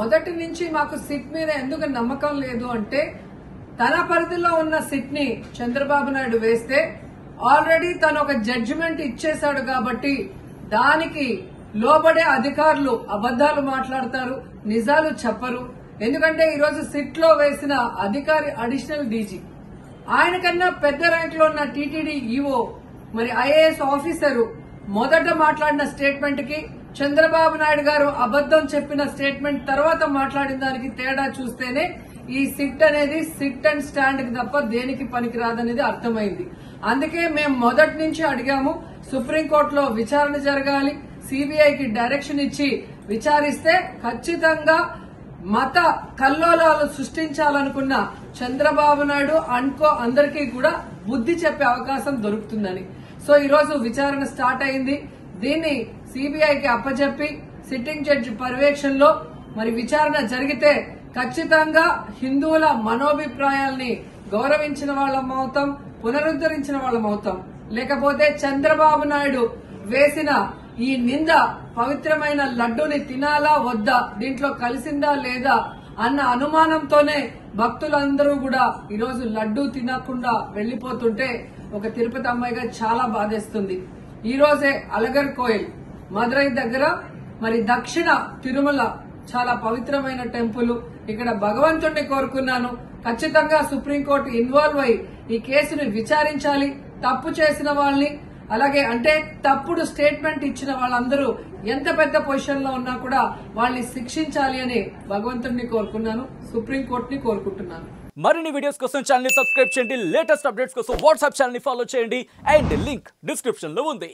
మొదటి నుంచి మాకు సిట్ మీద ఎందుకు నమ్మకం లేదు అంటే తన పరిధిలో ఉన్న సిట్ ని చంద్రబాబు నాయుడు వేస్తే ఆల్రెడీ తను ఒక జడ్జిమెంట్ ఇచ్చేశాడు కాబట్టి దానికి లోబడే అధికారులు అబద్దాలు మాట్లాడతారు, నిజాలు చెప్పరు. ఎందుకంటే ఈరోజు సిట్ లో వేసిన అధికారి అడిషనల్ డీజీ, ఆయన కన్నా పెద్ద ర్యాంక్ లో ఉన్న టీటీడీ ఈఓ, మరి ఐఏఎస్ ఆఫీసరు మొదట మాట్లాడిన స్టేట్మెంట్ కి చంద్రబాబు నాయుడు గారు అబద్దం చెప్పిన స్టేట్మెంట్ తర్వాత మాట్లాడిన దానికి తేడా చూస్తేనే ఈ సిట్ అనేది సిట్ అండ్ స్టాండ్ కి తప్ప దేనికి పనికిరాదనేది అర్థమైంది. అందుకే మేము మొదటి నుంచి అడిగాము, సుప్రీంకోర్టులో విచారణ జరగాలి, సిబిఐకి డైరెక్షన్ ఇచ్చి విచారిస్తే ఖచ్చితంగా మత కల్లోలాలు సృష్టించాలనుకున్న చంద్రబాబు నాయుడు అనుకో అందరికీ కూడా బుద్ధి చెప్పే అవకాశం దొరుకుతుందని. సో ఈ రోజు విచారణ స్టార్ట్ అయింది. దీన్ని సిబిఐకి అప్పచెప్పి సిట్టింగ్ జడ్జి పర్యవేక్షణలో మరి విచారణ జరిగితే ఖచ్చితంగా హిందువుల మనోభిప్రాయాల్ని గౌరవించిన వాళ్ళమవుతాం, పునరుద్ధరించిన వాళ్ళమవుతాం. లేకపోతే చంద్రబాబు నాయుడు వేసిన ఈ నింద పవిత్రమైన లడ్డూని తినాలా వద్దా, దీంట్లో కలిసిందా లేదా అన్న అనుమానంతోనే భక్తులందరూ కూడా ఈరోజు లడ్డూ తినకుండా వెళ్లిపోతుంటే ఒక తిరుపతి అమ్మాయిగా చాలా బాధేస్తుంది. ఈ రోజే అలగర్ కోయిల్ మదురై దగ్గర మరి దక్షిణ తిరుమల చాలా పవిత్రమైన టెంపుల్. ఇక్కడ భగవంతుడిని కోరుకున్నాను, ఖచ్చితంగా సుప్రీంకోర్టు ఇన్వాల్వ్ అయి ఈ కేసుని విచారించాలి. తప్పు చేసిన వాళ్ళని, అలాగే అంటే తప్పుడు స్టేట్మెంట్ ఇచ్చిన వాళ్ళందరూ ఎంత పెద్ద పొజిషన్ లో ఉన్నా కూడా వాళ్ళని శిక్షించాలి అని భగవంతుడిని కోరుకున్నాను, సుప్రీంకోర్టుని కోరుకుంటున్నాను. మరిన్ని వీడియోస్ కోసం ఛానల్ ని సబ్స్క్రైబ్ చేయండి, లేటెస్ట్ అప్డేట్స్ కోసం వాట్సాప్ ఛానల్ ని ఫాలో చేయండి అండ్ లింక్ డిస్క్రిప్షన్ లో ఉంది.